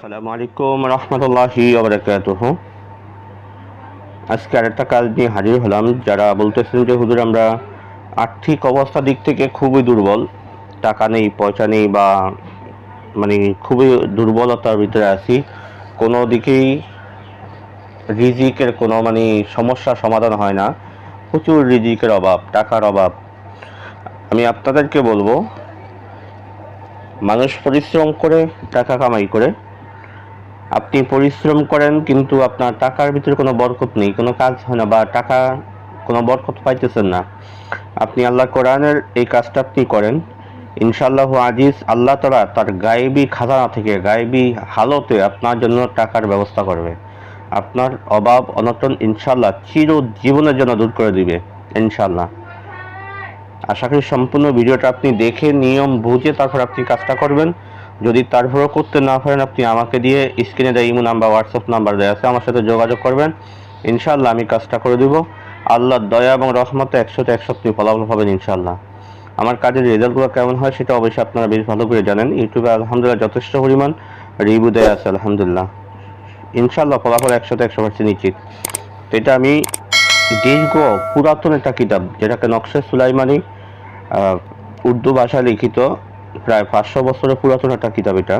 আসসালামু আলাইকুম রহমতুল্লাহি ওয়া বারাকাতুহু। আজকে আরেকটা কাজ নিয়ে হাজির হলাম। যারা বলতেছেন যে হুজুর আমরা আর্থিক অবস্থা দিক থেকে খুবই দুর্বল, টাকা নেই, পয়সা নেই, বা মানে খুবই দুর্বলতার ভিতরে আছি, কোনো দিকেই রিজিকের কোনো সমস্যার সমাধান হয় না, প্রচুর রিজিকের অভাব, টাকার অভাব। আমি আপনাদেরকে বলবো, মানুষ পরিশ্রম করে টাকা কামাই করে, আপনি পরিশ্রম করেন কিন্তু আপনার টাকার ভিতরে কোনো বরকত নেই, কোনো কাজ হয় না, বা টাকা কোনো বরকত পাইতেছেন না। আপনি আল্লাহ কোরআনের এই কাজটা আপনি করেন, ইনশাআল্লাহ আজিজ আল্লাহ তাআলা তার গায়েবী খাজানা থেকে গায়েবী হালতে আপনার জন্য টাকার ব্যবস্থা করবে। আপনার অভাব অনটন ইনশাআল্লাহ চিরজীবনের জন্য দূর করে দিবে ইনশাআল্লাহ। আশা করি সম্পূর্ণ ভিডিওটা আপনি দেখে নিয়ম বুঝে তারপর আপনি কাজটা করবেন। যদি তারপরেও করতে না পারেন, আপনি আমাকে দিয়ে স্ক্রিনে দেওয়া ইমো নাম্বার, হোয়াটসঅ্যাপ নাম্বার দেওয়া আছে, আমার সাথে যোগাযোগ করবেন। ইনশাআল্লাহ আমি কাজটা করে দিব। আল্লাহর দয়া এবং রহমতে 100-100 আপনি ফলাফল পাবেন ইনশাআল্লাহ। আমার কাজের রেজাল্টগুলো কেমন হয় সেটা অবশ্যই আপনারা বেশ ভালো করে জানেন। ইউটিউবে আলহামদুলিল্লাহ যথেষ্ট পরিমাণ রিভিউ দেওয়া আছে আলহামদুলিল্লাহ। ইনশাআল্লাহ ফলাফল 100-100% নিশ্চিত। তো এটা আমি দীর্ঘ পুরাতন একটা কিতাব, যেটাকে নকশে সুলাইমানি, উর্দু ভাষায় লিখিত, প্রায় 500 বছরের পুরাতন একটা কিতাব এটা।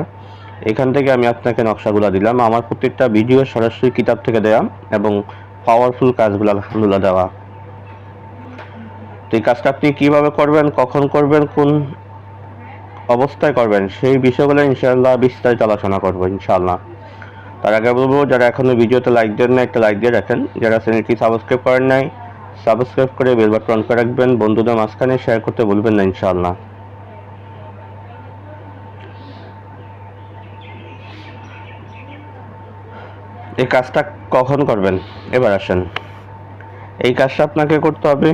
এখান থেকে আমি আপনাকে নকশাগুলো দিলাম। আমার প্রত্যেকটা ভিডিও সরাসরি কিতাব থেকে দেওয়া এবং পাওয়ারফুল কাজগুলো আলহামদুলিল্লাহ দেওয়া। তো এই কাজটা আপনি কীভাবে করবেন, কখন করবেন, কোন অবস্থায় করবেন, সেই বিষয়গুলো ইনশাআল্লাহ বিস্তারিত আলোচনা করবো ইনশাআল্লাহ। তার আগে বলবো, যারা এখনো ভিডিওতে লাইক দেন না, একটা লাইক দিয়ে রাখেন। যারা চ্যানেলটি সাবস্ক্রাইব করেন নাই, সাবস্ক্রাইব করে বেল বাটন অন করে রাখবেন। বন্ধুদের মাঝখানে শেয়ার করতে ভুলবেন না ইনশাআল্লাহ। এই কাজটা কখন করবেন এবার আসেন। এই কাজটা আপনাকে করতে হবে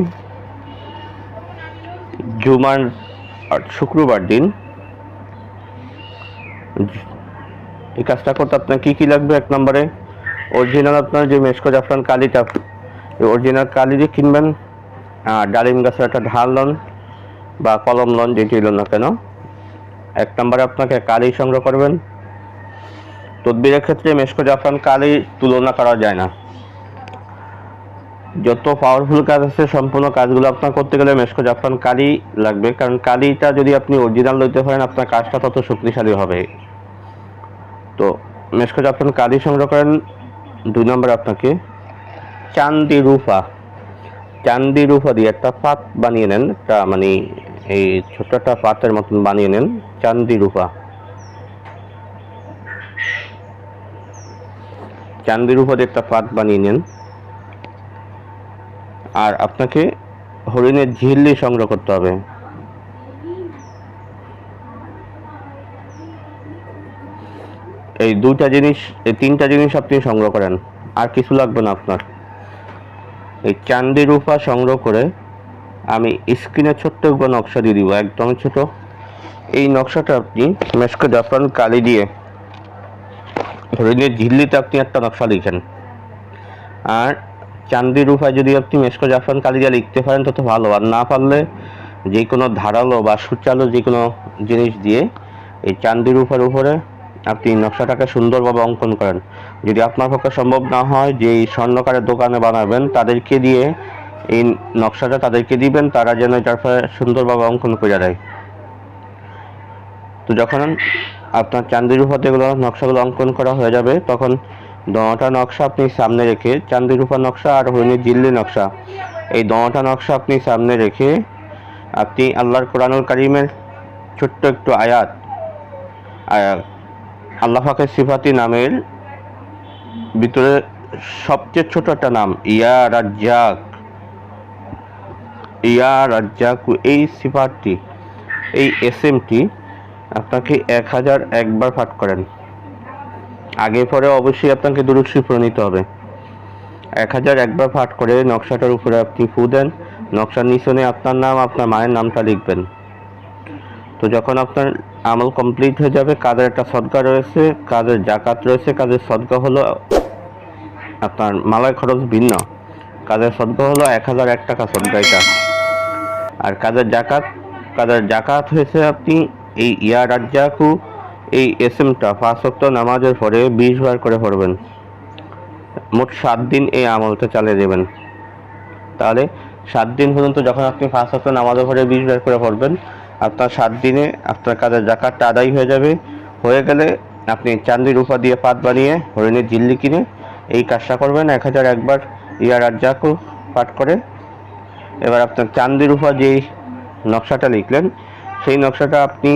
জুমার শুক্রবার দিন। এই কাজটা করতে আপনার কি কি লাগবে? 1 নম্বরে অরিজিনাল আপনার যে মেশকো জাফরান কালিটা, অরিজিনাল কালি দিয়ে কিনবেন। ডালিম গাছের একটা ঢাল লন বা কলম লন, যেটি লন না কেন। 1 নম্বরে আপনাকে কালি সংগ্রহ করবেন। তদবিরের ক্ষেত্রে মেশকো জাফরান কালি তুলনা করা যায় না। যত পাওয়ারফুল কাজ আছে সম্পূর্ণ কাজগুলো আপনার করতে গেলে মেশকো জাফরান কালি লাগবে, কারণ কালিটা যদি আপনি অরিজিনাল লইতে পারেন আপনার কাজটা তত শক্তিশালী হবে। তো মেশকো জাফরান কালি সংগ্রহ করেন। 2 নম্বরে আপনাকে চান্দি রূপা দিয়ে একটা পাত বানিয়ে নেন, একটা এই ছোট্ট একটা পাতের মতন বানিয়ে নেন। চান্দি রূপা দিয়ে একটা পাত বানিয়ে নেন। আর আপনাকে হরিণের ঝিল্লি সংগ্রহ করতে হবে। এই 2টা জিনিস, এই 3টা জিনিস আপনি সংগ্রহ করেন, আর কিছু লাগবে না আপনার। এই চান্দি রূপা সংগ্রহ করে আমি স্ক্রিনে ছোট্ট একটা নকশা দিয়ে দিব, একদম ছোট। এই নকশাটা আপনি মেশকো জাফরান কালি দিয়ে হরিণের ঝিল্লিতে আপনি একটা নকশা লিখেন। আর চান্দি রূপায় যদি আপনি মেশকো জাফরান কালি দিয়ে লিখতে পারেন তত ভালো, আর না পারলে যে কোনো ধারালো বা সুচালো যে কোনো জিনিস দিয়ে এই চান্দি রূপার উপরে আপনি নকশাটাকে সুন্দরভাবে অঙ্কন করেন। যদি আপনার পক্ষে সম্ভব না হয়, যে স্বর্ণকারের দোকানে বানাবেন তাদেরকে দিয়ে এই নকশাটা তাদেরকে দিবেন, তারা যেন এটার সুন্দরভাবে অঙ্কন করে দেয়। তো যখন আপনার চান্দি রূপাতে এগুলো নকশাগুলো অঙ্কন করা হয়ে যাবে, তখন 9টা নকশা আপনি সামনে রেখে, চান্দি রূপার নকশা আর হরিণের ঝিল্লি নকশা, এই 9টা নকশা আপনি সামনে রেখে আপনি আল্লাহর কোরআনুল কারীমের ছোট্ট একটু আয়াত, আল্লাহ পাকের সিফাতি নামের ভিতরে সবচেয়ে ছোট একটা নাম ইয়া রাজ্জাক, এই সিফাতটি, এই এসএমটি আপনাকে 1001 বার পাঠ করেন। আগে পরে অবশ্যই আপনাকে দুরূদ শরীফ পড়ে নিতে হবে। 1001 বার পাঠ করে নকশাটার উপরে আপনি ফু দেন। নকশার নিচনে আপনার নাম, আপনার মায়ের নামটা লিখবেন। তো যখন আপনার আমল কমপ্লিট হয়ে যাবে, কাজের একটা সদকা রয়েছে, কাজের জাকাত রয়েছে। কাজের সদকা হলো আপনার মালায় খরচ ভিন্ন, কাজের সদকা হলো 1001 টাকা সদকা এটা। আর কাজের জাকাত হয়েছে আপনি এই ইয়া রাজ্জাকু এই এসএমটা 5 ওয়াক্ত নামাজের পরে 20 বার করে পড়বেন। মোট 7 দিন এই আমলটা চালিয়ে দেবেন। তাহলে 7 দিন পর্যন্ত যখন আপনি 5 ওয়াক্ত নামাজের পরে 20 বার করে পড়বেন, আপনার 7 দিনে আপনার কাজের যাকাতটা আদায় হয়ে যাবে। হয়ে গেলে আপনি চাঁদি রূপা দিয়ে পাত বানিয়ে হরিণের ঝিল্লি কিনে এই কাজটা করবেন 1001 বার ইয়া রাজ্জাকু পাঠ করে। এবার আপনার চাঁদি রূপা যেই নকশাটা লিখলেন, সেই নকশাটা আপনি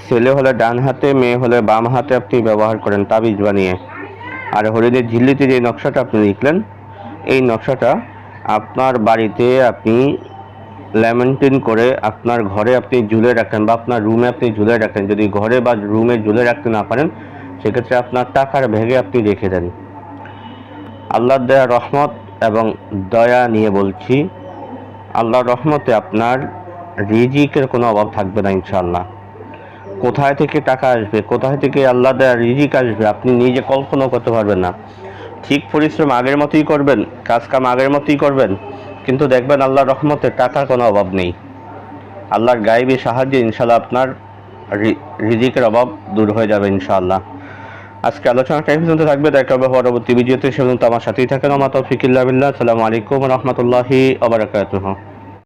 ছেলে হলে ডান হাতে, মেয়ে হলে বাম হাতে আপনি ব্যবহার করেন তাবিজ বানিয়ে। আর হরিণের ঝিল্লিতে যে নকশাটা আপনি লিখলেন, এই নকশাটা আপনার বাড়িতে আপনি ল্যামিনেটিং করে আপনার ঘরে আপনি ঝুলে রাখেন বা আপনার রুমে আপনি ঝুলে রাখেন। যদি ঘরে বা রুমে ঝুলে রাখতে না পারেন, সেক্ষেত্রে আপনার টাকার ব্যাগে আপনি রেখে দেন। আল্লাহর দেয়া রহমত এবং দয়া নিয়ে বলছি, আল্লাহর রহমতে আপনার রিজিকের কোনো অভাব থাকবে না ইনশাআল্লাহ। কোথায় থেকে টাকা আসবে, কোথায় থেকে আল্লাহ দেয়া রিজিক আসবে, আপনি নিজে কল্পনা করতে পারবেন না। ঠিক পরিশ্রম আগের মতোই করবেন, কাজ কাম আগের মতোই করবেন, কিন্তু দেখবেন আল্লাহর রহমতে টাকার কোনো অভাব নেই। আল্লাহর গায়েবী সাহায্যে ইনশাআল্লাহ আপনার রিজিকের অভাব দূর হয়ে যাবে ইনশাআল্লাহ। আজকে আলোচনাটা এই পর্যন্ত থাকবে। দেখা হবে পরবর্তী ভিডিওতে। সে পর্যন্ত আমার সাথেই থাকেন। আমার তৌফিক ইল্লা বিল্লাহ। আসসালামু আলাইকুম ওয়া রাহমাতুল্লাহি ওয়া বারাকাতুহু।